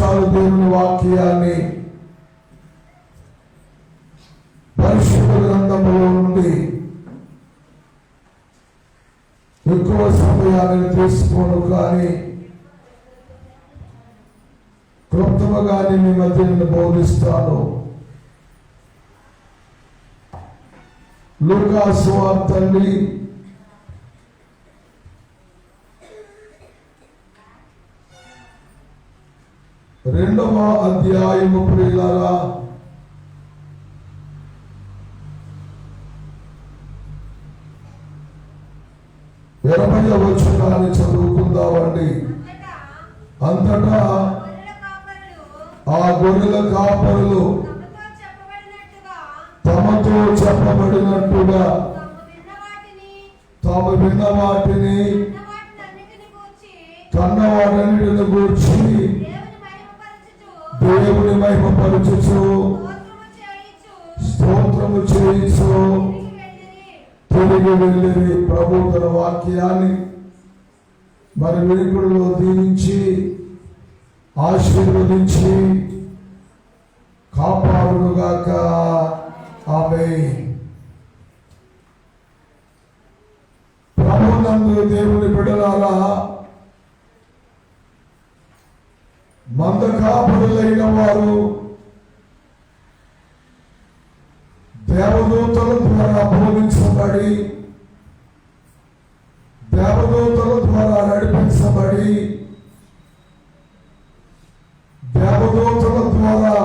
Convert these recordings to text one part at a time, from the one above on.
నిమిషాలు దేవుని వాక్యాన్ని పరిశుద్ధ గ్రంథములో నుండి ఎక్కువ సమయాన్ని తీసుకోను, కానీ క్లుప్తముగానే మీ మధ్య నేను బోధిస్తాను. లూకా సువార్తని 2వ అధ్యాయము ప్రియులారా, 20వ వచనాన్ని చదువుకుందామండి. అంతటా ఆ గొర్రెల కాపరులు తమతో చెప్పబడినట్టుగా తాము విన్న వాటిని కన్నవాడన్నిటిని గూర్చి దేవుని మహిమపరచుచు స్తోత్రము చేయించు తిరిగి వెళ్ళిరి. ప్రభు తన వాక్యాన్ని మరి వెలుగులో దీవించి ఆశీర్వదించి కాపాడునుగాక. ఆమేన్. ప్రభునందు దేవుని బిడ్డలారా, మంద కాపరులైన వారు దేవదూతల ద్వారా బోధించబడి, దేవదూతల ద్వారా నడిపించబడి, దేవదూతల ద్వారా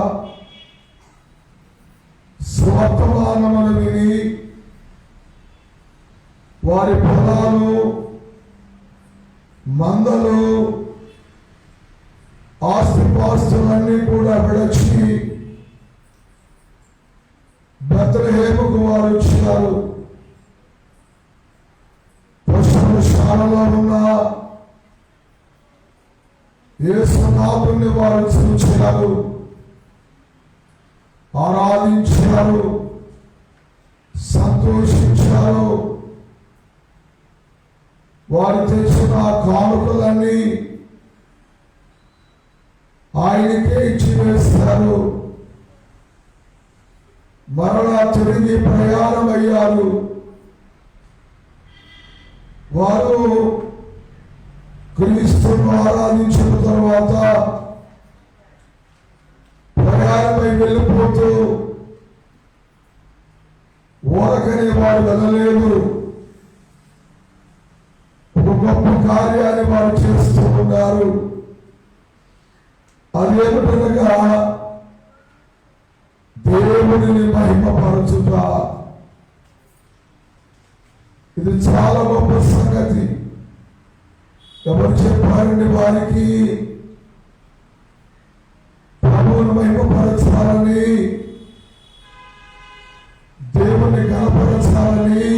స్వర్తమానమును విని వారి పొలాలు, మందలు, ఆస్తిపాస్తులన్నీ కూడా విడచి బెత్లెహేముకు వారు వచ్చారు. పశుశాలలో ఉన్న యేసునాథుని వారు చూచారు, ఆరాధించారు, సంతోషించారు. వారు తెచ్చిన కానుకలన్నీ ఆయనకే ఇచ్చి వేస్తారు. మరలా తిరిగి ప్రయాణమయ్యారు. వారు క్రీస్తును ఆరాధించిన తర్వాత ప్రయాణమై వెళ్ళిపోతూ ఊరకనే వారు వెళ్ళలేదు. ఒక గొప్ప కార్యాన్ని వారు చేస్తూ ఉన్నారు. అదేమిటనగా దేవుడిని మహిమపరచుట. ఇది చాలా గొప్ప సంగతి. ఎవరు చెప్పారండి వారికి? ప్రభువుని మహిమపరచాలని, దేవుని కనపరచాలని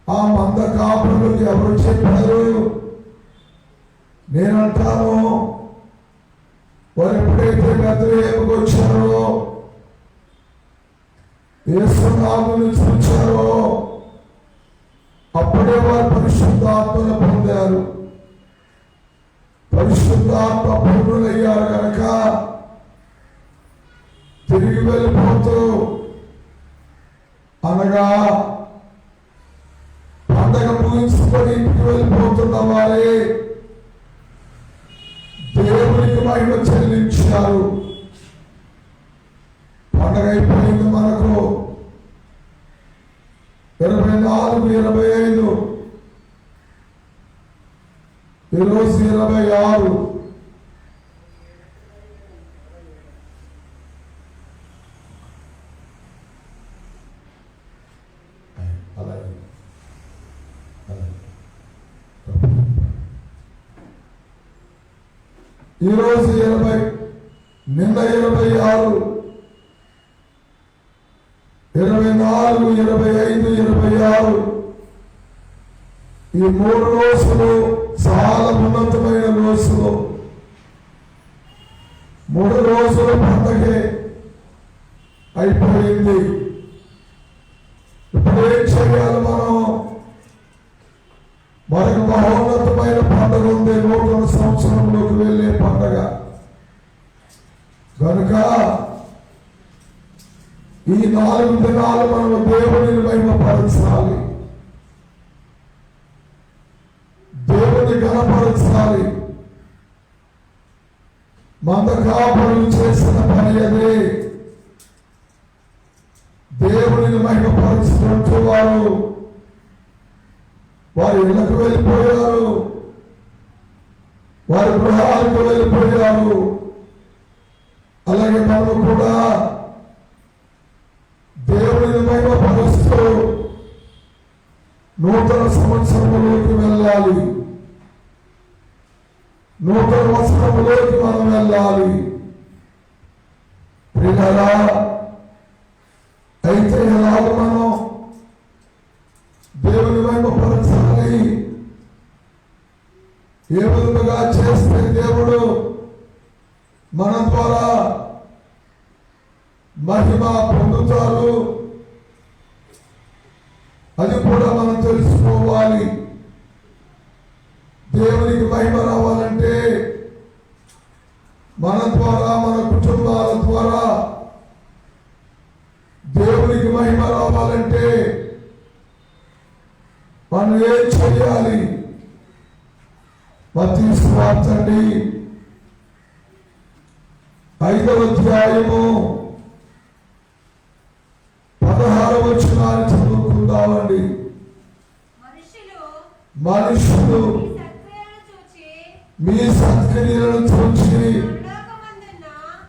ఆ మంద కాపురులకు ఎవరు చెప్పారు? నేనంటాను, వారు ఎప్పుడైతే బెత్లెహేముకు వచ్చారో, యేసునాథుని చూచారో, అప్పుడే వారు పరిశుద్ధాత్మను పొందారు. పరిశుద్ధాత్మ పూర్ణులయ్యారు కనుక తిరిగి వెళ్ళిపోతూ, అనగా పండగ ముగించుకొని ఇంటికి వెళ్ళిపోతున్న వారే దేవునికి మహిమ చెల్లించారు. పండగ అయిపోయింది. మనకు 24, 25, ఈరోజు 26. ఈరోజు 80, నిన్న 26, 24, 25, 26 ఈ 3 రోజులు చాలా ఉన్నతమైన రోజులు. 3 రోజుల పండగే అయిపోయింది. ఇప్పుడు ఏం చేయాలి మనం? మరొక మహోన్నతమైన పండుగ ఉంది. నూతన సంవత్సరంలోకి వెళ్ళే పండుగ. కనుక ఈ 4 దినాలు మనం దేవుడిని మహిమపరచాలి, దేవుని ఘనపరచాలి. మంద కాపురులు చేసిన పని అదే. దేవుడిని మహిమపరచుకుంటూ వారి ఇళ్లకు వెళ్ళిపోయారు, వారి గృహాలకు వెళ్ళిపోయారు. అలాగే మనం కూడా దేవుడిని మహిమపరుస్తూ నూతన సంవత్సరంలోకి వెళ్ళాలి, నూతన వస్త్రములోకి మనం వెళ్ళాలి. ప్రియులారా, అయితే ఎలాగ మనం దేవుని మహిమపరచాలి? ఏ విధంగా చేస్తే దేవుడు మన ద్వారా మహిమ పొందుతారు, అది కూడా మనం తెలుసుకోవాలి. దేవునికి మహిమ రావాలంటే మన ద్వారా, మన కుటుంబాల ద్వారా దేవునికి మహిమ రావాలంటే మనం ఏం చేయాలి? మత్తయి సువార్త 5వ అధ్యాయము 16వ వచనాన్ని చదువుకుందామండి. మనుషులు మీ సత్క్రియలను చూచి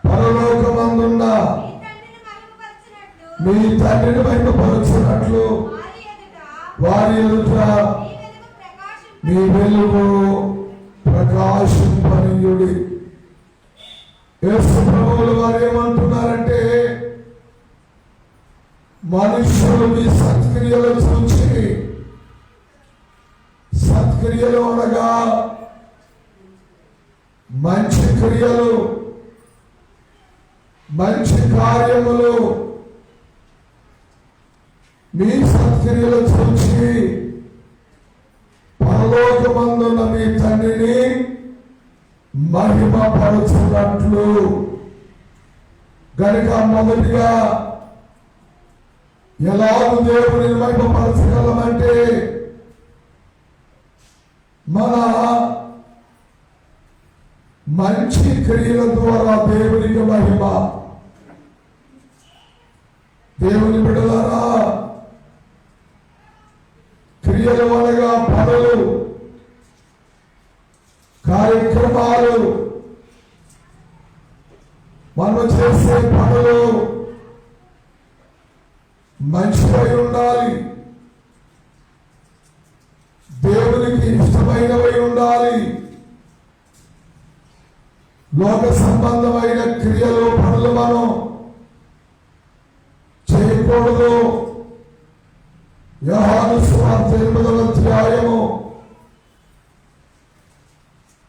పరలోకమందున్న మీ తండ్రిని మహిమపరచినట్లు వారి ఎదుట మీ వెలుగు ప్రకాశింపనీయుడి. యేసు ప్రభువులు వారు ఏమంటున్నారంటే, మనుషులు మీ సత్క్రియలు చూచి, సత్క్రియలు అనగా మంచి క్రియలు, మంచి కార్యములు, మీ సత్క్రియలు చూచి పరలోకమందున్న మీ తండ్రిని మహిమపరచున్నట్లు. గనుక మొదటిగా ఎలాగ దేవుని మహిమపరచగలమంటే, మన మంచి క్రియల ద్వారా దేవునికి మహిమ. దేవుని బిడ్డలారా, క్రియలు అనగా పనులు, కార్యక్రమాలు, మనం చేసే పనులు మంచివై ఉండాలి, దేవునికి ఇష్టమైనవై ఉండాలి. లోక సంబంధమైన క్రియలు, పనులు మనం చేయకూడదు. యోహాను సువార్త 8వ అధ్యాయము,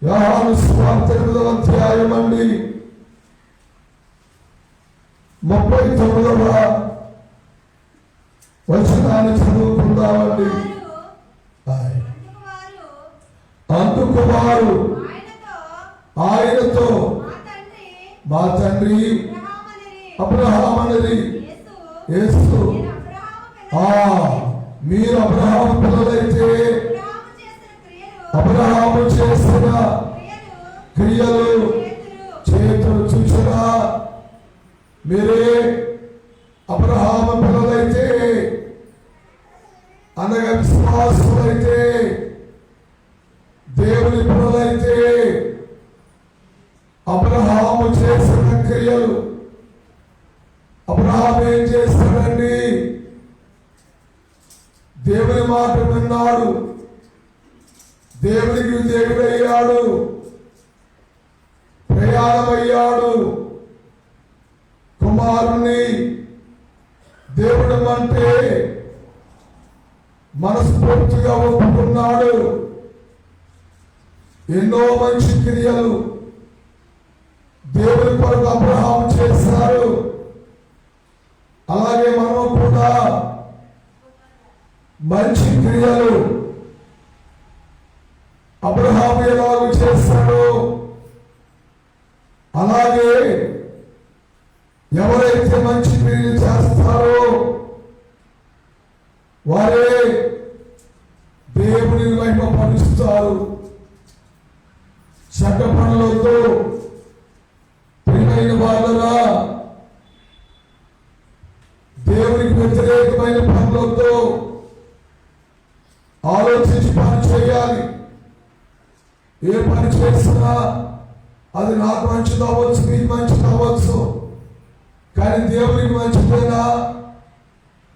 యోహాను సువార్త 8వ అధ్యాయం అండి 39వ వచనాన్ని చదువుకుందామండి. అందుకు వారు ఆయనతో, మా తండ్రి అబ్రహామనిరి. యేసు, మీరు అబ్రహాము పిల్లలైతే అబ్రహాము చేసిన క్రియలు, చేతులు చూసినా మీరే అబ్రహాము పిల్లలైతే, అనగా విశ్వాసులైతే, దేవుని పిల్లలైతే అబ్రహాము చేసిన క్రియలు. అబ్రహాము ఏం చేస్తాడండి? దేవుని మాట విన్నాడు, దేవునికి దేవుడయ్యాడు, ప్రయాణమయ్యాడు, కుమారుని దేవుడు అంటే మనస్ఫూర్తిగా ఒప్పుకున్నాడు. ఎన్నో మంచి క్రియలు దేవుని కొరకు అబ్రహాము చేశారు. అలాగే మనం కూడా మంచి క్రియలు అబ్రహాము ఎలాగూ చేశాడు, అలాగే వారే దేవుని మహిమపరుస్తారు. చెడ్డ పనులతో ప్రియమైన వాళ్ళరా, దేవునికి వ్యతిరేకమైన పనులతో ఆలోచించి పని చేయాలి. ఏ పని చేసినా అది నాకు మంచిది అవ్వచ్చు, మీకు మంచిది అవ్వచ్చు, కానీ దేవునికి మంచిదేనా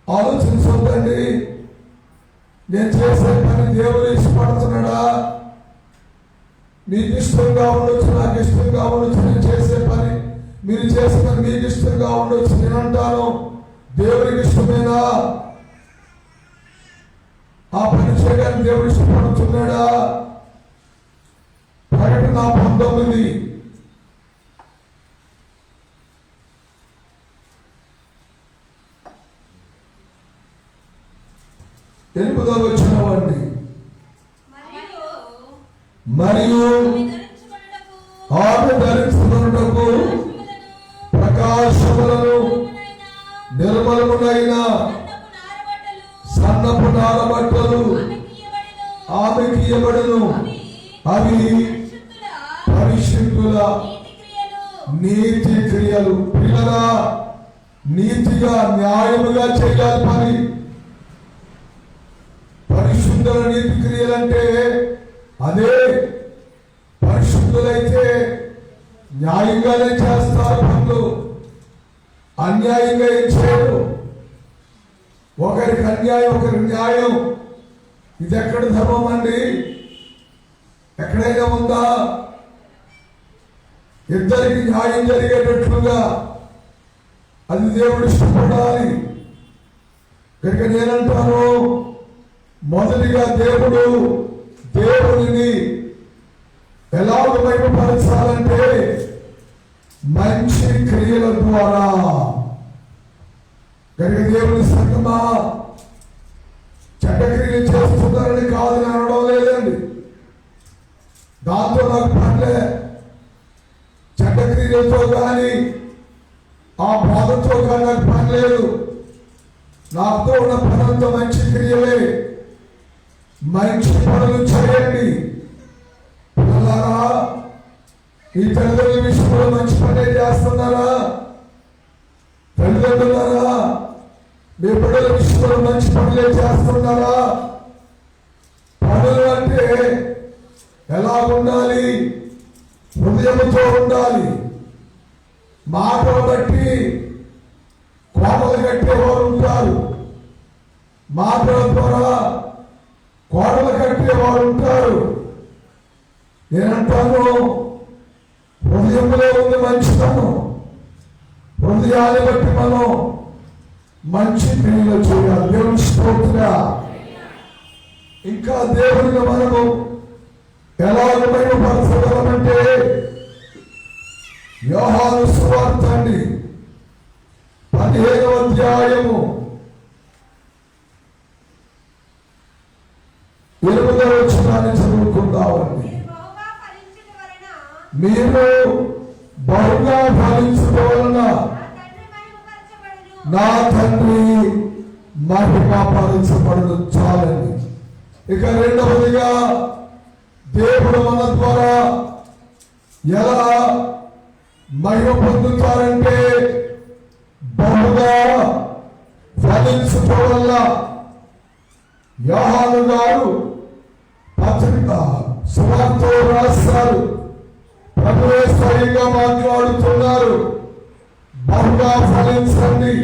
ఆలోచించొద్దండి. నేను చేసే పని దేవుడు ఇష్టపడుతున్నాడా? మీకు ఇష్టంగా ఉండొచ్చు, నాకు ఇష్టంగా ఉండొచ్చు. నేను చేసే పని మీరు చేసే పని మీకు ఇష్టంగా ఉండొచ్చు. నేను అంటాను, దేవుడికి ఇష్టమేనా? ఆ పని చేయడానికి దేవుడు ఇష్టపడుతున్నాడా? ప్రకటన 19 8వ వచనమండి. మరియు ఆమె ధరించుకొనుటకు ప్రకాశములను నిర్మలమునైన సన్నపు నారబట్టలు ఆమెకి ఇయ్యబడును. అవి పరిశుద్ధుల నీతి క్రియలు. పిల్లరా, నీతిగా న్యాయముగా చేయాలి పని. పరిశుద్ధుల నీతి క్రియలంటే అదే. పరిశుద్ధులైతే న్యాయంగానే చేస్తారు పనులు, అన్యాయంగా ఏం చేయరు. ఒకరికి అన్యాయం, ఒకరికి న్యాయం. ఇది ఎక్కడ ధర్మం అండి? ఎక్కడైనా ఉందా? ఇద్దరికి న్యాయం జరిగేటట్లుగా అది దేవుడు ఇష్టపడాలి. కనుక నేనంటాను, మొదటిగా దేవుడిని ఎలాగ మహిమపరచాలంటే మంచి క్రియల ద్వారా. కనుక దేవుని సంగమా, చెడ్డ క్రియలు చేస్తున్నారని కాదని అనడం లేదండి. దాంతో నాకు పనిలే. చెడ్డ క్రియలతో కానీ ఆ బాధతో కానీ నాకు పని లేదు. నాతో ఉన్న పనంతా మంచి క్రియలే. మంచి పనులు చేయండి. పిల్లలారా, ఈ తల్లిదండ్రుల విషయంలో మంచి పనే చేస్తున్నారా? తల్లిదండ్రులారా, మీ బిడ్డల విషయంలో మంచి పనులే చేస్తున్నారా? పనులు అంటే ఎలా ఉండాలి? హృదయంతో ఉండాలి. మాటలు బట్టి కోటలు కట్టేవారు ఉంటారు. మాటల ద్వారా కోటలు కట్టేవారు ఉంటారు. నేనంటాను, హృదయంలో ఉంది మంచితనం. హృదయాన్ని బట్టి మనం మంచి క్రియలు చేయాలి. దేవుని స్తోత్రం. ఇంకా దేవుడిని మనము ఎలాగ మహిమపరచగలమంటే, యోహాను సువార్త అండి 15వ అధ్యాయము 8వ వచనాన్ని చదువుకుందామండి. మీరు బహుగా ఫలించడం వలన నా తండ్రి మహిమపరచబడును. చాలండి. ఇక రెండవదిగా, దేవుడు మన ద్వారా ఎలా మహిమ పొందుతారంటే బహుగా ఫలించడం వల్ల. యోహాను గారు పత్రిక సువార్తలో రాస్తారు. ప్రభువే స్వయంగా మాట్లాడుతున్నారు, బహుగా ఫలించండి.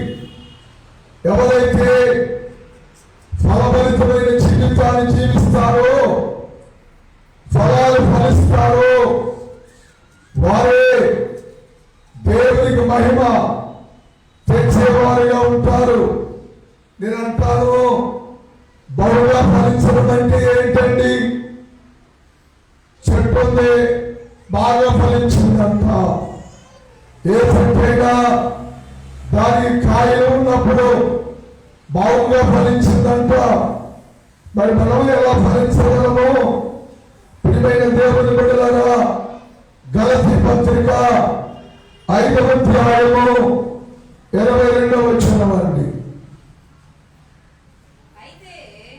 ఎవరైతే ఫలభరితమైన జీవితాన్ని జీవిస్తారో, ఫలాలు ఫలిస్తారో, వారే దేవునికి మహిమ తెచ్చేవారుగా ఉంటారు. నేను అంటాను, బహుగా ఫలించడం అంటే ఏంటండి? చెట్టు ఉంది, బాగా ఫలించిందంట. ఏ చెట్టైనా దాని కాయలు ఉన్నప్పుడు బాగుగా ఫలించిందంట. మరి మనం ఎలా ఫలించగలము? ప్రియమైన దేవుని బిడ్డలారా, గలతీ పత్రిక 5వ అధ్యాయము 22వ వచనం అండి.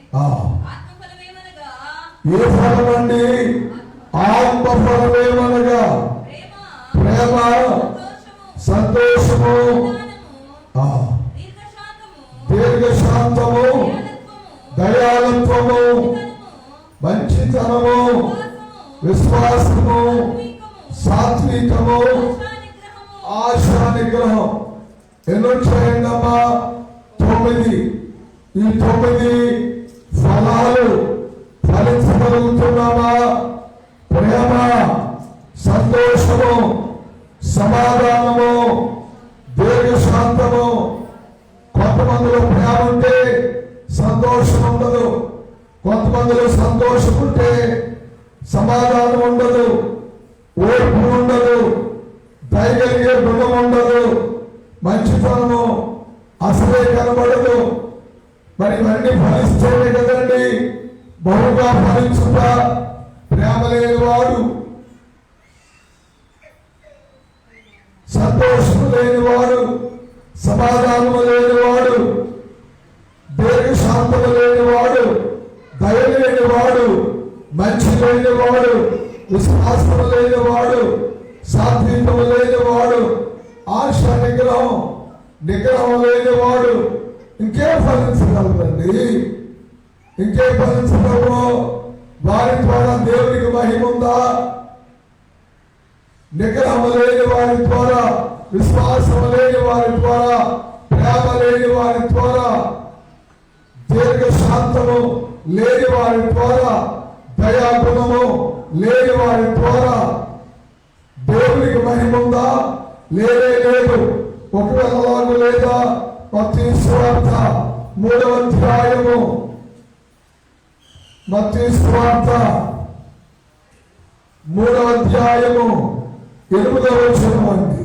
ఏ ఫలం అండి? ఆత్మ ఫలమేమనగా ప్రేమ, సంతోషము, దీర్ఘశాంతము, దయాళత్వము, మంచితనము, విశ్వాసము, సాత్వికము, ఆశా నిగ్రహం. ఎన్నో చేయండి అమ్మా? 9. ఈ 9 ఫలాలు ఫలించగలుగుతున్నామా? ప్రేమ, సంతోషము, సమాధానము, దీర్ఘశాంతము. కొంతమందిలో ప్రేమ ఉంటే సంతోషం ఉండదు, కొంతమందిలో సంతోషం ఉంటే సమాధానం ఉండదు, ఓర్పు ఉండదు, దయగలిగే గుణం ఉండదు, మంచితనము అసలే కనబడదు. మరి ఇవన్నీ ఫలిస్తేనే కదండి బహుగా ఫలించుట. ప్రేమ లేనివాడు, సంతోషము లేనివాడు, సమాధానము లేనివాడు, దీర్ఘశాంతము లేనివాడు, దయ లేనివాడు, మంచి లేనివాడు, విశ్వాసము లేనివాడు, సాత్వికము లేనివాడు, ఆశ నిగ్రహం లేనివాడు ఇంకేం ఫలించగలరండి? ఇంకేం ఫలించగలరు? వారి ద్వారా దేవునికి మహిమ ఉందా? నిగ్రహం లేని వారి ద్వారా, విశ్వాసం లేని వారి ద్వారా, ప్రేమ లేని వారి ద్వారా, దీర్ఘశాంతము లేని వారి ద్వారా, దయాగుణము లేని వారి ద్వారా దేవునికి మహిమ ఉందా? లేదే లేదు. ఒకవేళ లాగు లేదా? మత్తయి సువార్త 3వ అధ్యాయము, మత్తయి సువార్త 3వ అధ్యాయము 8వ వచనం అండి.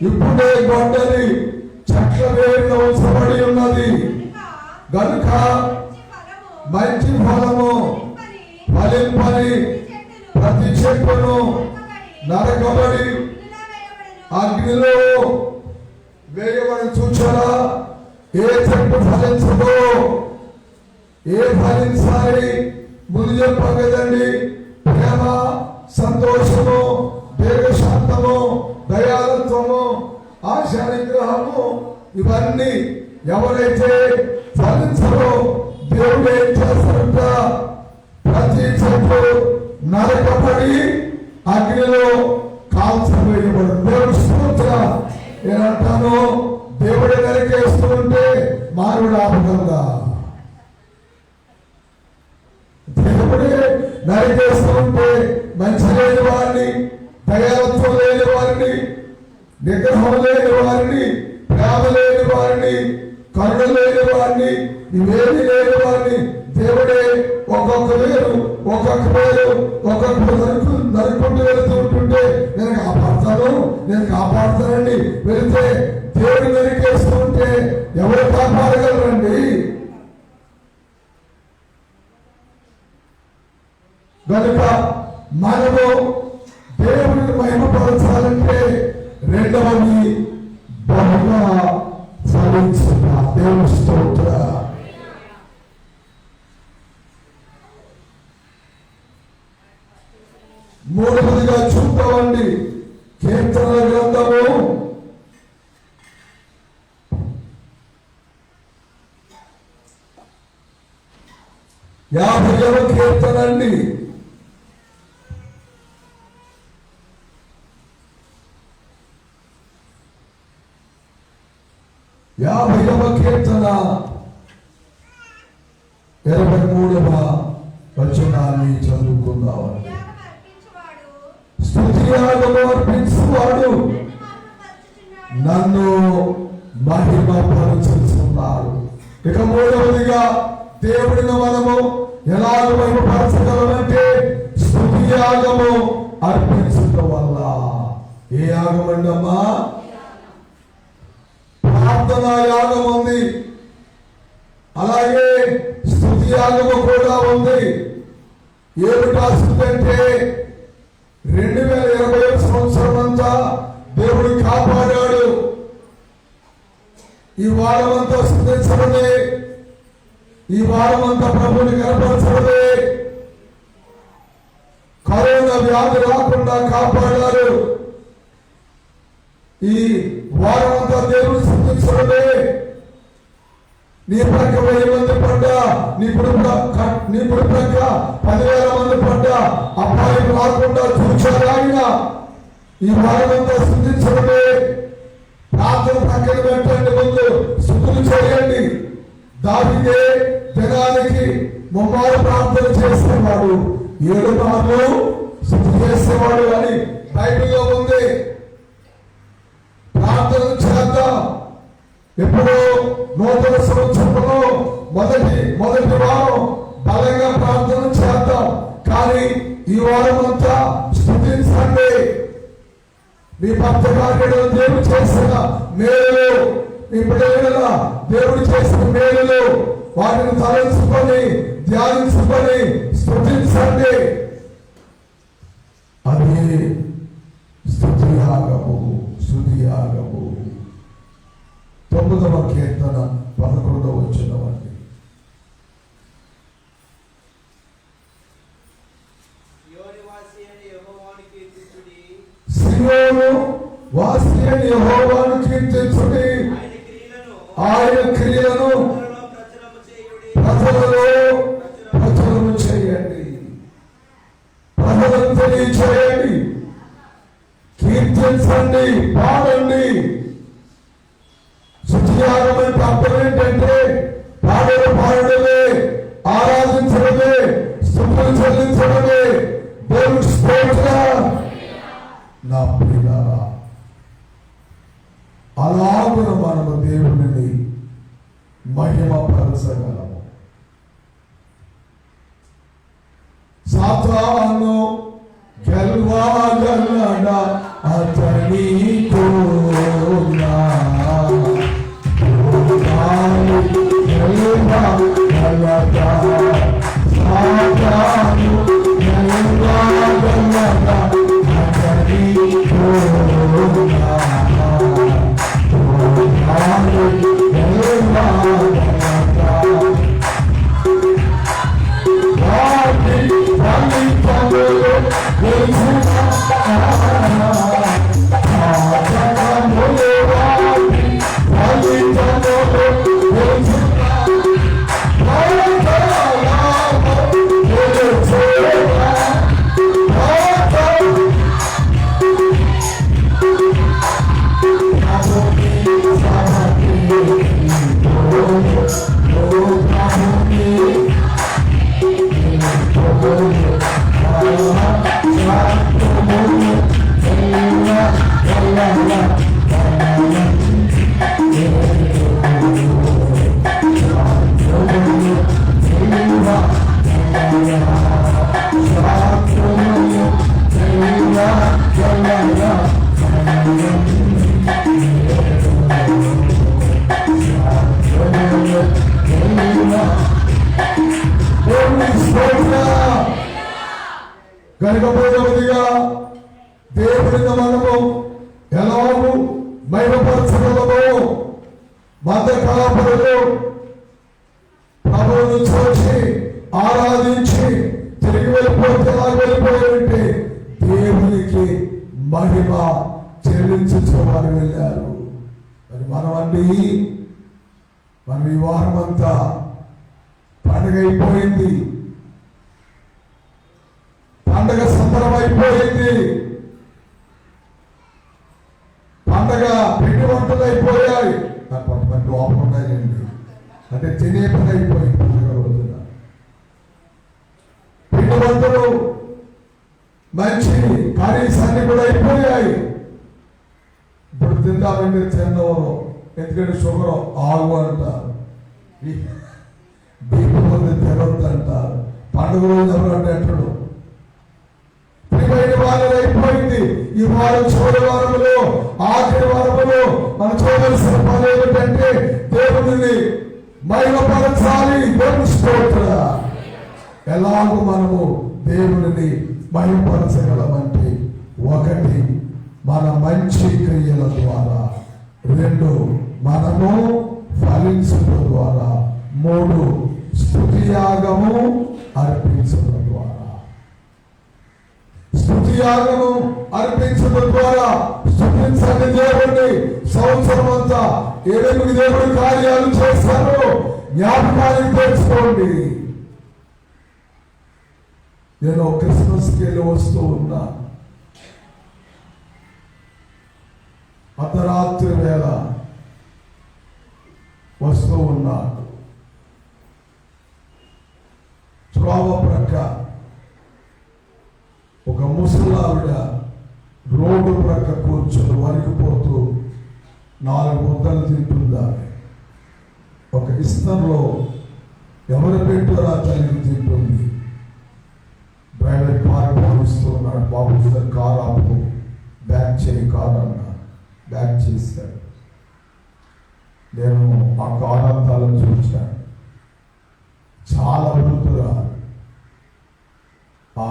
ఇప్పుడే గొడ్డలి చెట్ల వేరున ఉంచబడి ఉన్నది గనుక మంచి ఫలము ఫలింపని ప్రతి చెట్టును నరకబడి అగ్నిలో వేయబడి. చూచారా? ఏ చెట్టు ఫలించదో, ఏ ఫలించాలి ముందు చెప్పాం కదండి. ప్రేమ, సంతోషము, దీర్ఘశాంతము, దయాళత్వము, ఆశా నిగ్రహము, ఇవన్నీ ఎవరైతే ఫలించరో దేవుడు ఏం చేస్తారంట? ప్రతి చెట్టు నరకబడి అగ్నిలో కాల్చవేయబడు. దేవుడు స్తోత్రం. నేనంటాను, దేవుడే నరికేస్తూ ఉంటే మానవుడు ఆపగలదా? దేవుడే నరికేస్తూ ఉంటే మంచి లేని వారిని, దయాళత్వం లేని వారిని, నిగ్రహం లేని వారిని, ప్రేమ లేని వారిని, కరుణ లేని వారిని, ఇవేమి లేని వారిని దేవుడే ఒక్కొక్క వేరు నరుకుంటూ వెళుతూ ఉంటుంటే నేను కాపాడుతానండి వెళితే దేవుడు నరికేస్తూ ఉంటే ఎవరు కాపాడగలరండి? కనుక మనము దేవుడిని మహిమపరచాలంటే రెండవది బహుగా ఫలించిన దేవుని స్తోత్రం. మూడవదిగా చూద్దామండి. కీర్తనల గ్రంథము 50వ కీర్తన అండి. 50వ కీర్తన 23వ వచనాన్ని చదువుకుందామండి. స్తుతియాగము అర్పించువాడు నన్ను మహిమపరచుచున్నాడు. ఇక మూడవదిగా దేవుడిని మనము ఎలాగ మహిమపరచగలమంటే స్తుతియాగము అర్పించడం వల్ల. ఏ యాగం అండి అమ్మా? ప్రార్థనా యాగం ఉంది, అలాగే స్తుతి యాగము కూడా ఉంది. ఏమిటి ఆ స్తుతి అంటే 2020 సంవత్సరం అంతా దేవుడు కాపాడాడు. ఈ వారమంతా స్తుతించడమే, ఈ వారమంతా ప్రభుని కనపరచడమే. కరోనా వ్యాధి రాకుండా కాపాడారు. ఈ వారమంతా దేవుని స్తుతించడమే. నీ ప్రక్క 1000 మంది పడ్డా, నీ కుడి ప్రక్క 10,000 మంది పడ్డా అపాయం రాకుండా చూచారాగిన ఈ వారమంతా స్తుతించడమే. ప్రార్థన ప్రక్కన పెట్టండి, ముందు స్తుతులు చేయండి. దావీదే దినానికి 3 మార్లు ప్రార్థన చేసేవాడు, 7 మార్లు స్తుతి చేసేవాడు అని బైబిల్లో ఉంది. ప్రార్థన చేద్దాం. ఎప్పుడో నూతన సంవత్సరంలో మొదటి వారం బలంగా ప్రార్థన చేద్దాం. కానీ ఈ వారం అంతా స్తుతించండి. మీ భర్త గారు దేవుడు చేసిన మేలులు, మీ బిడ్డల దేవుడు చేసిన మేలులు వాటిని తలంచుకొని ధ్యానించుకొని స్తుతించండి. అది స్తుతి యాగము. 9వ కీర్తన 11వ వచనం అండి. సియోను వాసి అయిన యెహోవాను కీర్తించుడి. ఆయన క్రియలను ప్రచురము చేయండి. ప్రజలను తెలియచేయండి. కీర్తించండి, పాడండి. స్తుతియాగమైన ప్రార్థన ఏంటంటే పాడడమే, ఆరాధించడమే, స్తుతులు చెల్లించడమే. దేవుని స్తోత్రం. నా ప్రియులారా, అలాగున మనము దేవుని మహిమపరచగలము. సాతాను గెలవగలడా అతనితో కనుకపోయినదిగా దేవుడిని మనము ఎలాగూ మహిమపరచగలము. మత కాపరులు ప్రభువును చూసి ఆరాధించి తిరిగి వెళ్ళిపోతే ఎలా వెళ్ళిపోయారంటే దేవునికి మహిమ చెల్లించు వారు వెళ్ళారు. మరి మనమండి, మనం ఈ వారం అంతా పండుగ అయిపోయింది, పండగ సంబరం అయిపోయింది, పండగ పిండి వంటలు అయిపోయాయి. కొంతమంది లోపల ఉన్నాయండి, అంటే తినే పని అయిపోయింది. పండుగ రోజున పిండి వంటలు మంచి కర్రీస్ అన్ని కూడా అయిపోయాయి. ఇప్పుడు తిందామంటే తిన్నవరు, ఎందుకంటే షుగర్ ఆగు అంటారు, బీపీ మంది తినొద్దు అంటారు. పండుగ రోజు ఎవరంటే అంటాడు వారం అయిపోయింది. ఈ వారం చివరి వారములో, ఆఖరి వారములో మనం చూడాల్సిన పని ఏమిటంటే దేవుడిని మహిమపరచాలి. దేవుని స్తోత్రం. ఎలాగో మనము దేవుడిని మహిమపరచగలమంటే, ఒకటి మన మంచి క్రియల ద్వారా, రెండు మనము ఫలించడం ద్వారా, మూడు స్తుతి యాగము అర్పించడం ద్వారా. స్తుతి యాగము అర్పించడం ద్వారా స్తుతించండి దేవుడిని. సంవత్సరం అంతా ఏడెనిమిది దేవుడి కార్యాలు చేశారు, జ్ఞాపకానికి తెచ్చుకోండి. నేను క్రిస్మస్కి వెళ్ళి వస్తూ ఉన్నా. అర్ధరాత్రి వేళ వస్తూ ఉన్నాను. త్రోవ ప్రక్క ఒక ముసలావిడ రోడ్డు ప్రక్క కూర్చొని వణికిపోతూ 4 ముద్దలు తింటుందా. ఒక ఇస్తంలో ఎవరు పెట్టారో ఆ తల్లికి తింటుంది. డ్రైవర్ కారు పోనిస్తూ ఉన్నాడు. బాబు సార్ కారు ఆపు, బ్యాక్ చేయి కారు అన్నా. బ్యాక్ చేశాడు. నేను ఆ కారు అంతాలో చూశాను. చాలా వృద్ధురా ఆ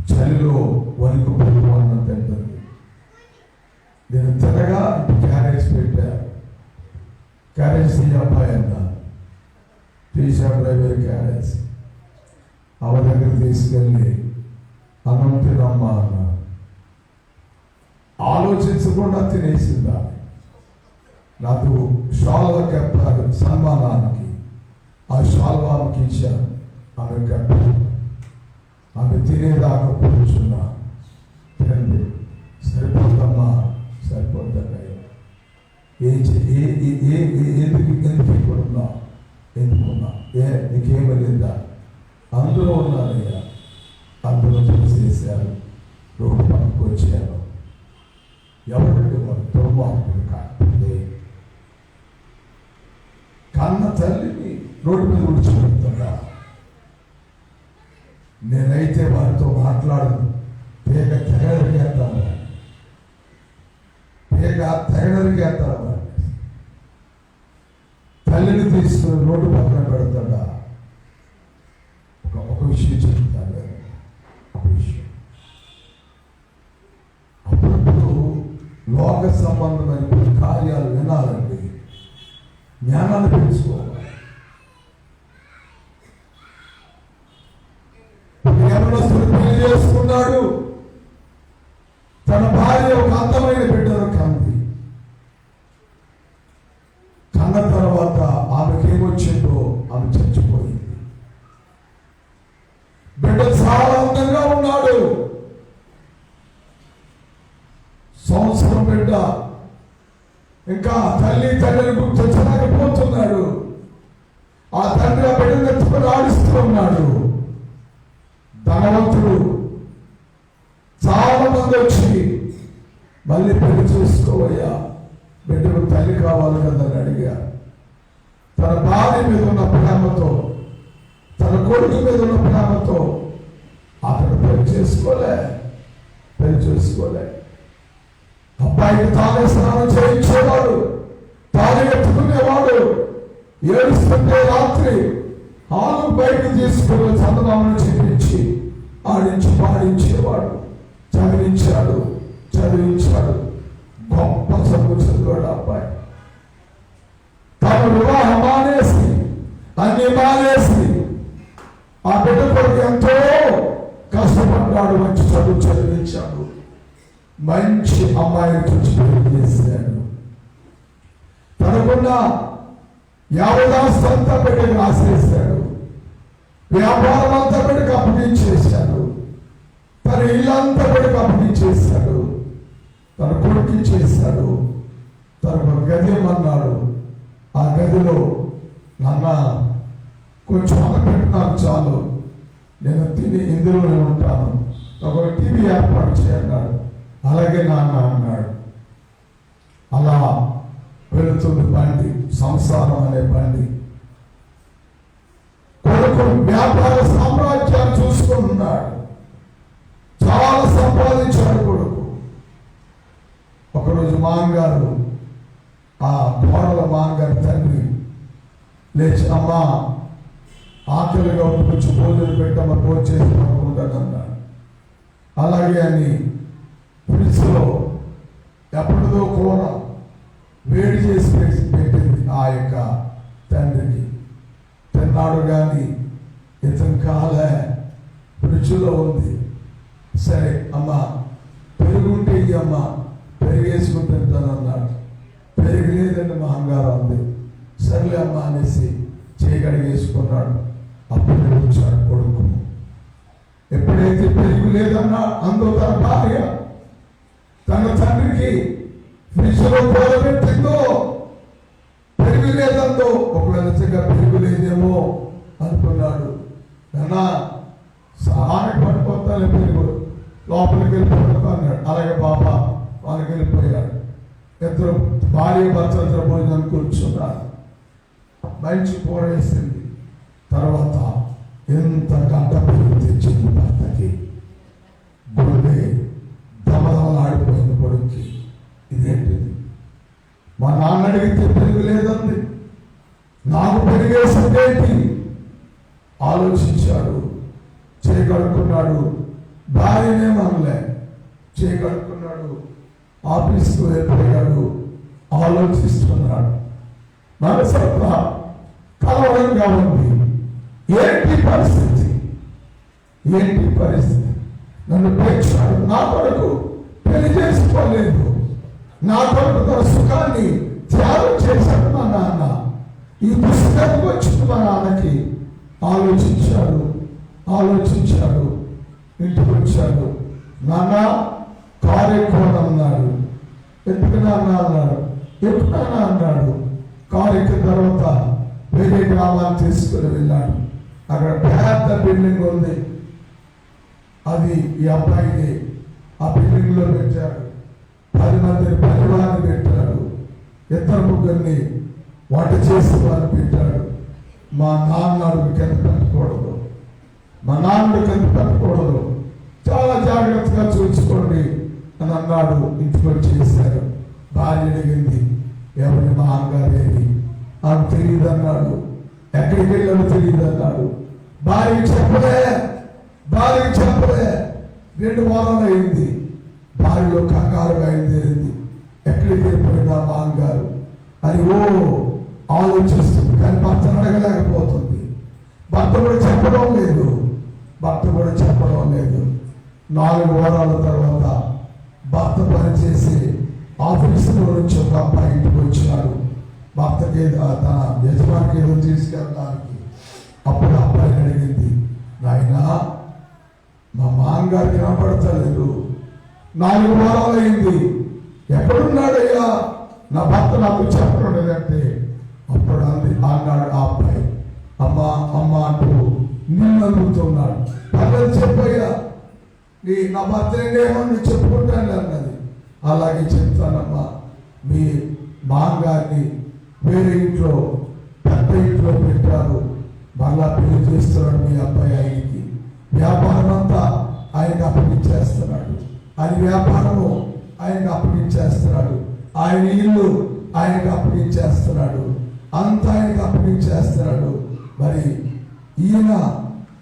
చలిలో వణికిపోతూ అన్నం తింటుంది. నేను త్వరగా క్యారేజ్ పెట్టాను. క్యారేజ్ అబ్బాయి అన్నా. తీసాడు డ్రైవర్ క్యారేజ్. ఆమె దగ్గర తీసుకెళ్ళి అన్నం తినమ్మా అన్నా. ఆలోచించకుండా తినేసిందా. నాకు షాల్వా కప్పారు సన్మానానికి. ఆ షాల్వా ఆమెకి ఇచ్చాను. ఆమె కప్పారు. ఆమె తినేదాకా కూర్చున్నా. తినండి, సరిపోద్దమ్మా, సరిపోద్దయ్యా. ఎందుకున్నా నీకేమీ లేదా? అందులో ఉన్నారయ్యా. అందులో చేసేసారు. రోడ్డు పక్కకు వచ్చాను. ఎవరికి వారు దుర్మార్గుడు కాకపోతే కన్న తల్లిని రోడ్డు మీద విడిచిపెడుతుందా? నేనైతే వారితో మాట్లాడను. పేగ తెగరిగేస్తాను, పేగ తెగరిగేస్తాను. తల్లిని తీసుకుని రోడ్డు పక్కన పెడతాడా? ఒక విషయం చెప్తాడు. ఒక విషయం అప్పుడప్పుడు లోక సంబంధమైన కార్యాలు వినాలండి. జ్ఞానాన్ని పెంచుకోవాలి. యవనస్తుడు పెళ్లి చేసుకున్నాడు. తన భార్య ఒక అందమైన బిడ్డను కంది. కన్న తర్వాత ఆమెకేమొచ్చిందో ఆమె చచ్చిపోయింది. బిడ్డ చాలా అందంగా ఉన్నాడు. సంవత్సరం బిడ్డ ఇంకా తండ్రిని గుర్తించలేకపోతున్నాడు. ఆ తండ్రి ఆ బిడ్డను ఎత్తుకొని ఆడిస్తూ ఉన్నాడు. ధనవంతుడు. చాలా మంది వచ్చి మళ్ళీ పెళ్లి చేసుకోవయ్యా, బిడ్డకు తల్లి కావాలి కదా అని అడిగా. తన భార్య మీద ఉన్న ప్రేమతో, తన కొడుకు మీద ఉన్న ప్రేమతో అతను పెళ్లి చేసుకోలే. అబ్బాయికి తానే స్నానం చేయించేవాడు, తానే ఎత్తుకునేవాడు. ఏడుస్తుంటే రాత్రి హాలు బయటకు తీసుకుని చందనామను చేయించి ఆడించి పాడించేవాడు. చదివించాడు. గొప్ప చదువు చదివాడు అబ్బాయి. తన వివాహం మానేసి అన్ని మానేసి ఆ బిడ్డ కొరకు ఎంతో కష్టపడ్డాడు. మంచి చదువు చదివించాడు. మంచి అమ్మాయిని చూసి పెళ్లి చేశాడు. తనకున్న యావదాస్తి అంతా బిడ్డకు రాసేశాడు. వ్యాపారం అంతా బిడ్డకు అప్పగించేశాడు. తన ఇల్లంతా బిడ్డకు అప్పగించేశాడు. తన కొడుకు చేశాడు. తనకు గది ఏమన్నాడు. ఆ గదిలో నాన్న కొంచెం అన్నపెట్టినాను చాలు, నేను తిని ఇందులోనే ఉంటాను, ఒక టీవీ ఏర్పాటు చేయన్నాడు. అలాగే నాన్న అన్నాడు. అలా వెళుతుంది బండి, సంసారం అనే బండి. కొడుకు వ్యాపార సామ్రాజ్యాన్ని చూసుకుంటున్నాడు. చాలా సంపాదించాడు కొడుకు. ఒకరోజు మాంగారు, ఆ కోడల మాంగారు తండ్రి లేచి, అమ్మా ఆకలిగా కొంచెం భోజనం పెట్టామని భోజనం చేసి పడుకుంటాను అన్నాడు. అలాగే అని ఫ్రిడ్జ్లో ఎప్పటిదో కూర వేడి చేసి పెట్టింది ఆ యొక్క తండ్రికి. తిన్నాడు కానీ ఇతను కాలే, ఫ్రిడ్జ్లో ఉంది. సరే అమ్మ పెరుగుంటే అమ్మ పెరిగేసుకుని తింటాను అన్నాడు. పెరుగు లేదండి మా అంగారు ఉంది. సర్లే అమ్మ అనేసి చేయగడిగేసుకున్నాడు. అప్పుడు వచ్చాడు కొడుకు. ఎప్పుడైతే పెరుగు లేదన్నా అందో తన భార్య తన తండ్రికి ఫ్రిడ్జ్లో కూర పెట్టిందో, పెరుగు లేదందో, ఒకవేళ పెరుగు లేదేమో అనుకున్నాడు. అన్నా సహానికి పడిపోతాను, పెరుగు లోపలికి వెళ్ళిపోతా అన్నాడు. అలాగే బాబా వాళ్ళకి వెళ్ళిపోయాడు. ఇద్దరు భార్య భర్తలు భోజనం కూర్చున్నారు. మంచి కూర వేసింది. తర్వాత ఎంత గంట పెరుగు తెచ్చింది భర్తకి. గుండె దమదమలాడిపోయింది కొడుక్కి. ఇదేంటిది, మా నాన్న అడిగితే పెరుగు లేదండి, నాకు పెరిగేసిందేంటి ఆలోచించాడు. చేయగలుగుతున్నాడు. భార్యనేమనలే, చేయగలుగుతున్నాడు. ఆఫీస్కు వెళ్ళిపోయాడు. ఆలోచిస్తున్నాడు. మనసంతా కలవరంగా ఉంది. ఏంటి పరిస్థితి, ఏంటి పరిస్థితి? నన్ను పెంచాడు, నా కొరకు పెళ్లి చేసుకోలేదు, నా కొరకు తన సుఖాన్ని త్యాగం చేశాడు మా నాన్న. ఈ పుస్తకానికి వచ్చింది మా నాన్నకి. ఆలోచించాడు. ఇంటికి వచ్చాడు. నాన్న కారు ఎక్కువనన్నాడు. ఎందుకు నాన్న అన్నాడు. ఎప్పుడైనా అన్నాడు. కారు ఎక్కిన తర్వాత వేరే గ్రామాన్ని తీసుకుని వెళ్ళాడు. అక్కడ పెద్ద బిల్డింగ్ ఉంది, అది ఈ అబ్బాయిని ఆ బిల్డింగ్ లో పెట్టాడు. 10 మందిని పరివారాన్ని పెట్టాడు. 2 ముగ్గురిని వంట చేసి వారిని పెట్టాడు. మా నాన్నడు కింద పెట్టకూడదు, మా నాన్నడు కింద పెట్టకూడదు, చాలా జాగ్రత్తగా చూసుకోండి అని అన్నాడు. ఇంటికి వచ్చేసారు. భార్య అడిగింది, ఎవరి మా అమ్మగారేది? నాకు తెలియదు అన్నాడు. ఎక్కడికి వెళ్ళాడో తెలియదు అన్నాడు. భార్యకి చెప్పలే. 2 వారాలు అయింది. భార్యలో కంగారుగా అయింది. ఎక్కడికి వెళ్ళిపోయినా మా అమ్మగారు అని ఆలోచిస్తుంది. కానీ భర్తను అడగలేకపోతుంది. భర్త కూడా చెప్పడం లేదు. 4 వారాల తర్వాత భర్త పనిచేసి ఆఫీసులో నుంచి ఒక అబ్బాయి ఇంటికి వచ్చాడు. భర్తకి తన యజమానికి ఏదో తీసుకెళ్ళడానికి. అప్పుడు అబ్బాయిని అడిగింది, నాయనా మా మామగారికి కనపడతలేదు, 4 వారాలు అయింది, ఎక్కడున్నాడయ్యా? నా భర్త నాకు చెప్పడం లేదంటే అప్పుడు అన్నాడు ఆ అబ్బాయి, అమ్మ అంటూ నిన్ను అడుగుతున్నాడు. పర్లేదు చెప్పయ్యా, నా భర్త ఏమని చెప్పుకుంటాను అన్నది. అలాగే చెప్తానమ్మా, మీ మామగారిని వేరే ఇంట్లో పెద్ద ఇంట్లో పెట్టారు, మళ్ళా పెళ్లి చేస్తున్నాడు మీ అబ్బాయి. ఆయనకి వ్యాపారం అంతా ఆయనకు అప్పగించేస్తున్నాడు. ఆయన వ్యాపారము ఆయనకు అప్పగించేస్తున్నాడు. ఆయన ఇల్లు ఆయనకు అప్పగించేస్తున్నాడు. అంతా ఆయనకు అప్పగించేస్తున్నాడు. మరి ఈయన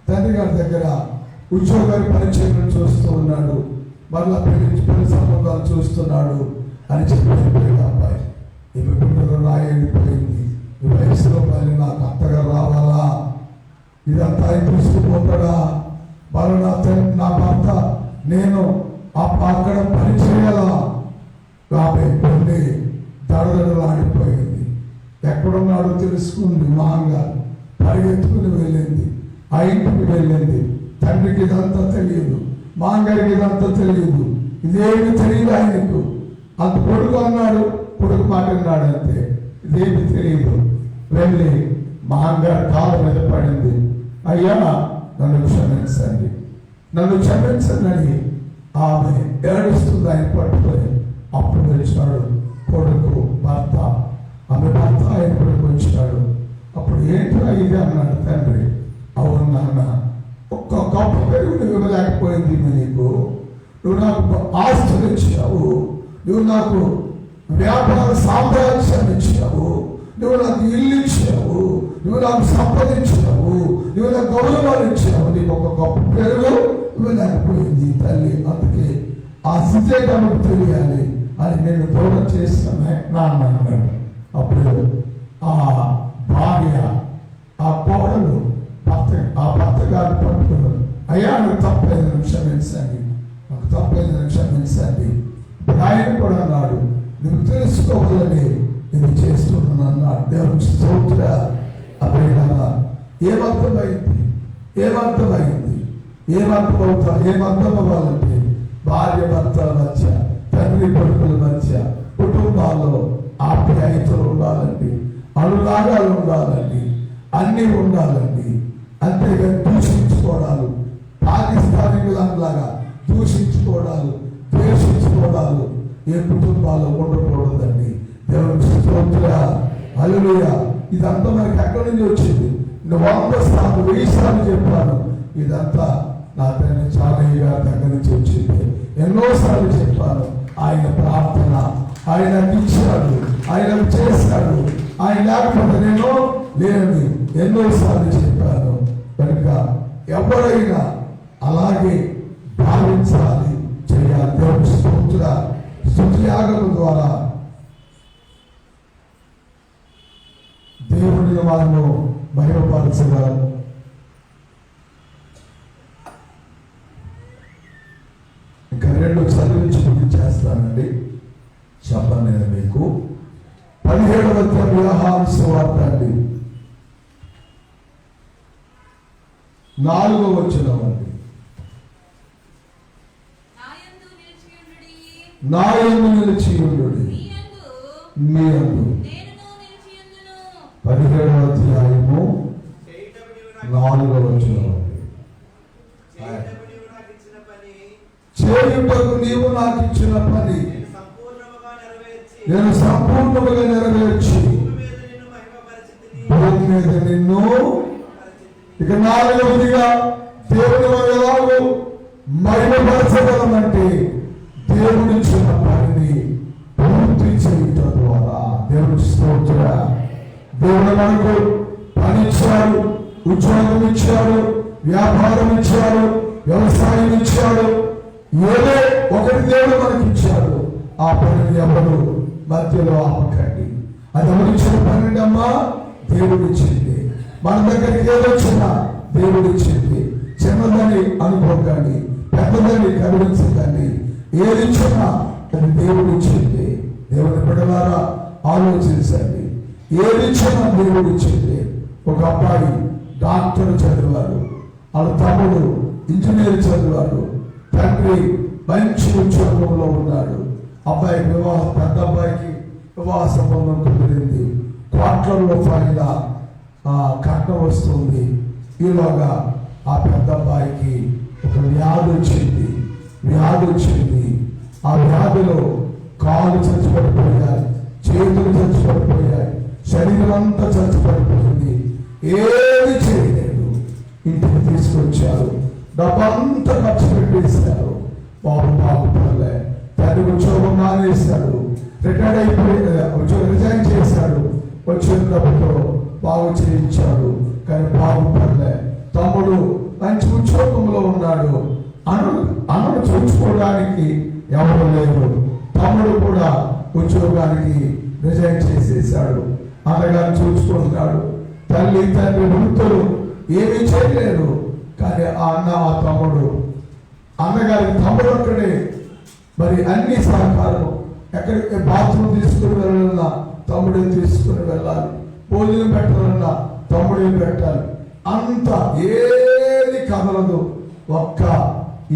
తండ్రి గారి దగ్గర ఉద్యోగాలు పరిచయం చూస్తూ ఉన్నాడు. మళ్ళా పెళ్లి సంబంధాలు చూస్తున్నాడు అని చెప్పి అబ్బాయి ఈమె పిల్లలు రాయడిపోయింది. ఈ వయసులో మళ్ళీ నాకు అత్తగా రావాలా? ఇదంతా ఆయన తీసుకుపోతాడా? మరి నా భర్త నేను అక్కడ పని చేయాలా? కాబట్టి దడదడలాడిపోయింది. ఎక్కడున్నాడో తెలుసుకుంది. మామగారు పరిగెత్తుకుని వెళ్ళింది. ఆ ఇంటికి వెళ్ళింది. తండ్రికి ఇదంతా తెలియదు, మామగారికి ఇదంతా తెలియదు, ఇదేమి తెలియదు ఆయనకు. అంత కొడుకు అన్నాడు, కొడుకు మాట విన్నాడు అంతే, ఇదేమి తెలియదు. వెళ్ళి మామగారు కాళ్ళ మీద పడింది. అయ్యా నన్ను క్షమించండి అని ఆమె ఏడుస్తుంది. ఆయన పట్టుకొని అప్పుడు వచ్చాడు కొడుకు భర్త. ఆమె భర్త ఆయన కొడుకు వచ్చాడు. అప్పుడు ఏంటో ఇది అన్నాడు తండ్రి. అవును నాన్న, ఒక్క గొప్ప పెరుగు నువ్వు ఇవ్వలేకపోయింది నీకు. నువ్వు నాకు ఆస్తులు ఇచ్చావు, నువ్వు నాకు వ్యాపార సామ్రాజ్యాన్ని ఇచ్చావు, నువ్వు నాకు ఇల్లు ఇచ్చావు, నువ్వు నాకు సంపదించావు, నువ్వు నాకు గౌరవాలు ఇచ్చావు, నీకు ఒక గొప్ప పేరు ఇవ్వలేకపోయింది తల్లి. అందుకే ఆ స్థితే తనకు తెలియాలి అని నేను దూరం చేస్తాను నాన్న అన్నాడు. అప్పుడు ఆ భార్య, ఆ కోడలు ఆ భర్త గారిని పట్టుకున్నాడు. అయ్యా నాకు తప్పైంది క్షమించండి, నాకు తప్పైంది క్షమించండి. ఇప్పుడు ఆయన కూడా అన్నాడు, నువ్వు తెలుసుకోవాలని నేను చేస్తున్నాను అన్నాడు. దేవుని స్తోత్ర. అప్పుడు ఏమర్థమైంది, ఏమర్థం అవ్వాలంటే భార్య భర్తల మధ్య, తండ్రి కొడుకుల మధ్య, కుటుంబాల్లో ఆప్యాయతలు ఉండాలండి, అనురాగాలు ఉండాలండి, అన్నీ ఉండాలండి. అంతేగాని దూషించుకోవడాలు, పాకిస్తానీలాగా దూషించుకోవడాలు, ద్వేషించుకోవడాలు ఏ కుటుంబాల్లో ఉండకూడదండి. దేవుని స్తోత్ర. హల్లెలూయా. ఇదంతా మనకి ఎక్కడి నుంచి వచ్చింది? 100 సార్లు 1000 సార్లు చెప్పాను. ఇదంతా నా తండ్రి చాలయ్య గారి దగ్గర నుంచి వచ్చింది. ఎన్నోసార్లు చెప్పాను. ఆయన ప్రార్థన, ఆయన ఇచ్చాడు, ఆయన చేశాడు, ఆయన లేకపోతే నేను లేని ఎన్నోసార్లు చెప్పాను. కనుక ఎవరైనా అలాగే భావించాలి, చేయాలి. దేవుని స్తోత్ర. స్తుతి యాగం ద్వారా దేవుని వాళ్ళను మహిమపరచగలరు. ఇంకా 2 చదివించి ముగించేస్తానండి. చెప్పను నేను మీకు. 17వ అధ్యాయం యోహాను సువార్త అండి, 4వ వచనం అండి. నా యందు నిలిచియుండుడి, మీ యందు. 17వ అధ్యాయము 4వ వచనం అండి. చేయుటకు నీవు నాకు ఇచ్చిన పని నేను సంపూర్ణముగా నెరవేర్చి భూమి మీద నిన్ను. ఇక 4వదిగా దేవుని ఎలాగో మహిమపరచగలమంటే దేవుని ఇచ్చిన పనిని పూర్తి చేయటం ద్వారా. దేవుని స్తోత్ర. దేవుడు మనకు పని ఇచ్చాడు, ఉద్యోగం ఇచ్చాడు, వ్యాపారం ఇచ్చాడు, వ్యవసాయం ఇచ్చాడు. ఏదో ఒకటి దేవుడు మనకి ఇచ్చాడు. ఆ పనిని ఎవరు మధ్యలో ఆపకండి. అది ఎవరిచ్చిన పని అమ్మా? దేవుడు ఇచ్చింది. మన దగ్గరికి ఏదొచ్చినా దేవుడు ఇచ్చింది. చిన్నదని అనుకోకండి, పెద్దదని గర్వించకండి. ఏది ఇచ్చినా అది దేవుడు ఇచ్చింది. దేవుని బిడ్డలారా ఆలోచించండి. ఏది ఇచ్చినా దేవుడు ఇచ్చింది. ఒక అబ్బాయి డాక్టర్ చదివాడు, వాళ్ళ తమ్ముడు ఇంజనీర్ చదివాడు, తండ్రి మంచి ఉద్యోగంలో ఉన్నాడు. అబ్బాయికి వివాహం, పెద్ద అబ్బాయికి వివాహ సంబంధం కుదిరింది. కోట్లలో పైన కట్నం వస్తుంది. ఈలోగా ఆ పెద్ద అబ్బాయికి ఒక వ్యాధి వచ్చింది. ఆ వ్యాధిలో కాళ్ళు చచ్చిపడిపోయాయి, చేతులు చచ్చిపడిపోయాయి, శరీరం అంతా చచ్చిపడిపోయింది. ఏది చేయలేదు. ఇంటికి తీసుకొచ్చారు, డబ్బంతా ఖర్చు పెట్టేశారు. బాగుపడలే. తండ్రి ఉద్యోగం మానేశాడు, రిటైర్డ్ అయిపోయి రిజైన్ చేశాడు. వచ్చిన డబ్బుతో బాగు చేయించాడు, కానీ బాగుపడలే. తమ్ముడు మంచి ఉద్యోగంలో ఉన్నాడు. అన్నను చూసుకోవడానికి ఎవరు లేరు. తమ్ముడు కూడా ఉద్యోగానికి రిజైన్ చేసేసాడు. అన్నగారు చూసుకుంటున్నాడు. తండ్రి వృత్తులు ఏమీ చేయలేరు. కానీ ఆ అన్న, ఆ తమ్ముడు, అన్నగారికి తమ్ముడు ఒక్కడే మరి అన్ని సహకారం. ఎక్కడికి బాత్రూమ్ తీసుకుని వెళ్ళాలన్నా తమ్ముడే తీసుకుని వెళ్ళాలి, భోజనం పెట్టాలన్నా తమ్ముడే పెట్టాలి. అంత ఏది కదలదు, ఒక్క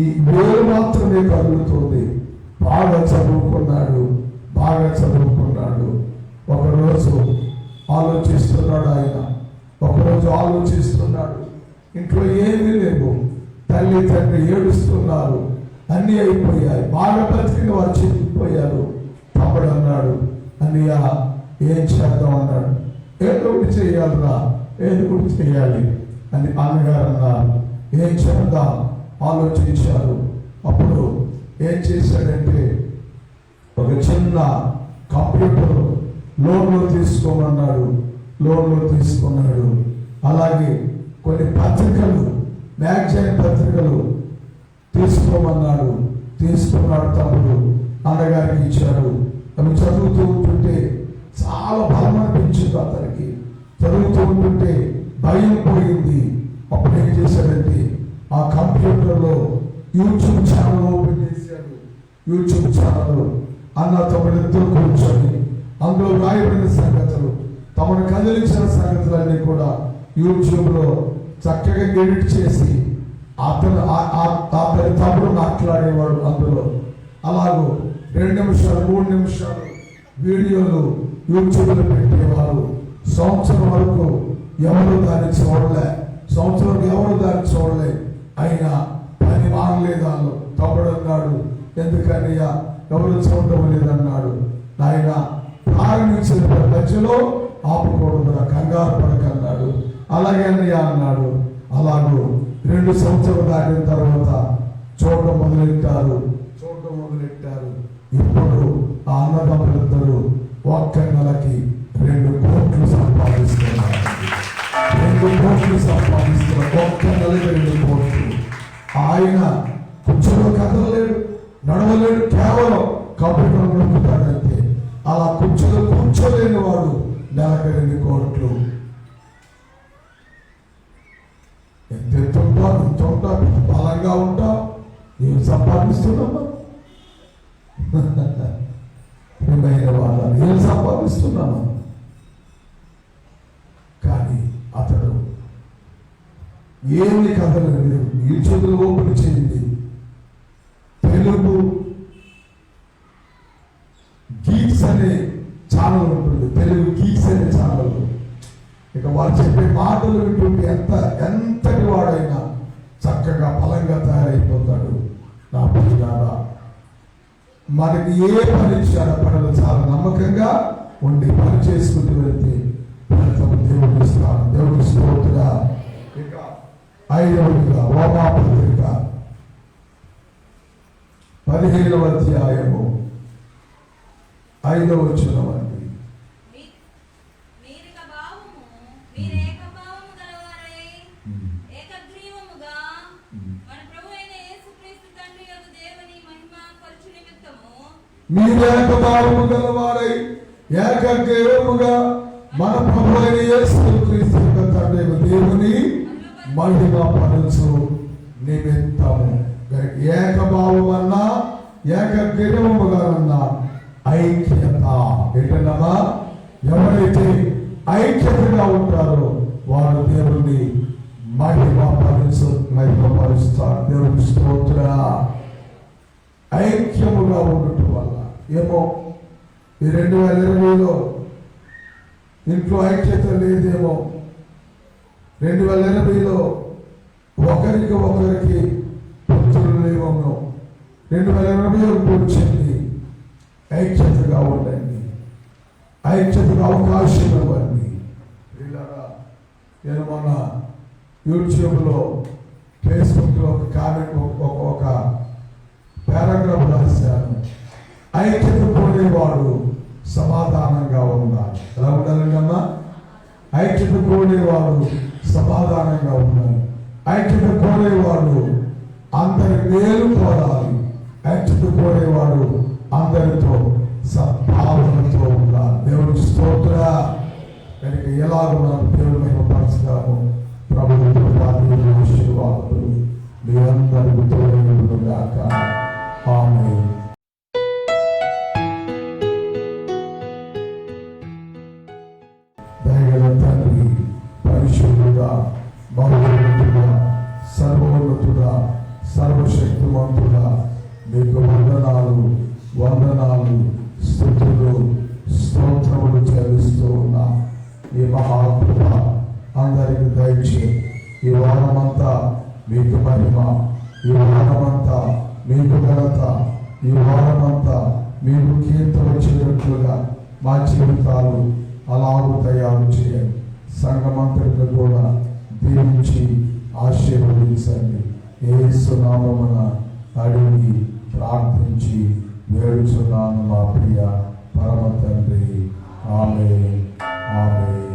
ఈ వేరు మాత్రమే కదులుతుంది. బాగా చదువుకున్నాడు. ఒకరోజు ఆలోచిస్తున్నాడు. ఇంట్లో ఏమీ లేవు, తల్లి తండ్రి ఏడుస్తున్నారు, అన్నీ అయిపోయాయి, బాగా బ్రతికిన వారు చెప్పిపోయారు. తమ్ముడు అన్నాడు, అన్నయ్య ఏం చేద్దాం అన్నాడు. ఏదో ఒకటి చేయాలి అని అన్నగారు అన్నారు. ఏం చేద్దాం ఆలోచించారు. అప్పుడు ఏం చేశాడంటే ఒక చిన్న కంప్యూటర్ లోన్లో తీసుకున్నాడు. అలాగే కొన్ని పత్రికలు, మ్యాగజైన్ పత్రికలు తీసుకోమన్నాడు. తీసుకున్నాడు. తమ్ముడు అన్నగారికి ఇచ్చాడు. అవి చదువుతూ ఉంటుంటే చాలా బలం అనిపించింది అతనికి. చదువుతూ ఉంటుంటే భయం పోయింది. అప్పుడు ఏం చేశాడంటే ఆ కంప్యూటర్లో యూట్యూబ్ ఛానల్ ఓపెన్ చేశాడు. యూట్యూబ్ ఛానల్ అన్న తమ్ముడు ఇద్దరు కూర్చొని అందులో రాయబడిన సంగతులు, తమను కదిలించిన సంగతులన్నీ కూడా యూట్యూబ్లో చక్కగా ఎడిట్ చేసి అతని తమ్ముడు మాట్లాడేవాడు. అందులో అలాగూ 2 నిమిషాలు 3 నిమిషాలు వీడియోలు యూట్యూబ్లో పెట్టేవారు. సంవత్సరం వరకు ఎవరు దాన్ని చూడలే. అయినా పని మానలేదు. వాళ్ళు తమ్ముడు అన్నాడు, ఎందుకని ఎవరు చూడటం లేదన్నాడు. నాయన ప్రారంభించిన మధ్యలో ఆపకూడదు, కంగారు పడకన్నాడు. అలాగే అన్నయ్య అన్నాడు. అలాగూ 2 సంవత్సరాలు దాటిన తర్వాత చూడటం మొదలెట్టారు. ఇప్పుడు ఆ అన్నదమ్ములిద్దరూ ఒక్క నెలకి 2 కోట్లు సంపాదిస్తున్నారు. 2 కోట్లు సంపాదిస్తున్నారు. ఒక్క నెలకి 2 కోట్లు. ఆయన కూర్చోలో కదలలేడు, నడవలేడు, కేవలం కంప్యూటర్ నొక్కుతాడంతే. అలా కూర్చోలేని వాడు నెలకు 2 కోట్లు. ఎంత ఉంటా బలంగా ఉంటా, ఏం సంపాదిస్తున్నామా? ఏం సంపాదిస్తున్నాను? కానీ అతడు ఏమి కదలేదు. ఈ చేతులు ఓపెన్ చేయండి. తెలుగు గీక్స్ అనే ఛానల్ ఉంటుంది. తెలుగు గీక్స్ అనే ఛానల్. ఇక వారు చెప్పే మాటలు వింటుంటే ఎంతటి వాడైనా చక్కగా బలంగా తయారైపోతాడు. నా పిల్లలారా, మనకి ఏ పని ఇచ్చారో పనులు చాలా నమ్మకంగా ఉండి పని చేసుకుంటూ వెళ్తే దేవుడు ఇస్తాడు. దేవుడి స్తోత్రుడా. ఇక 5వదిగా రోమాపత్రిక 15వ అధ్యాయము 5వ వచనం అండి. మీరేకభావము గలవారై ఏకగ్రీవముగా మన ప్రభువైన యేసుక్రీస్తు తండ్రి దేవుని మహిమ పరచు నిమిత్తము. ఏకభావం అన్నా ఏకగ్రీవముగానన్నా ఐక్యత. ఏంటన్నా, ఎవరైతే ఐక్యతగా ఉంటారో వారు దేవుని మహిమపరుస్తారు. దేవుని స్తోత్ర. ఐక్యముగా ఉండటం వల్ల ఏమో ఈ 2020లో ఇంట్లో ఐక్యత లేదేమో. 2020లో ఒకరికి పుత్రులు లేవో. 2021 వచ్చింది. ఐక్యతగా ఉండండి. ఐక్యతగా అవకాశం ఇవ్వండి. నేను మొన్న యూట్యూబ్లో, ఫేస్బుక్లో ఒక కామెంట్, ఒక పారాగ్రాఫ్ రాశాను. ఐక్యత కోరేవాడు సమాధానంగా ఉండాలి. ఎలా ఉండాలండి అమ్మా? ఐక్యత కోరేవాడు సమాధానంగా ఉండాలి. ఐక్యత కోరేవాడు అందరి మేలు కోరాలి. ఐక్యత కోరేవాడు అందరితో సద్భావనతో ఉండాలి. దేవుడి స్తోత్ర. కనుక ఎలాగో మనం దేవుడి మీద పరచుతాము. ప్రభుత్వ ఆశీర్వాదాలు మీ అందరికీ తోడుగాక. ఆమేన్. దయగల తండ్రి, పరిశుద్ధుడా, బహున్నతుడా, సర్వోన్నతుడా, సర్వశక్తిమంతుడా, మీకు వందనాలు స్తుతులు స్తోత్రములు చెల్లిస్తూ ఉన్నా. ఈ మహాకృప అందరికి దయచే. ఈ వారమంతా మీకు మహిమ, ఈ వారమంతా మీకు ఘనత, ఈ వారమంతా మీకు కీర్తి వచ్చేటట్లుగా మా జీవితాలు అలాగూ తయారు చేయండి. సంఘమంతటిని కూడా దీవించి ఆశీర్వదించండి. యేసు నామమున అడిగి ప్రార్థించి వేడుచున్నాను మా ప్రియ పరమ తండ్రి. ఆమేన్. ఆమేన్.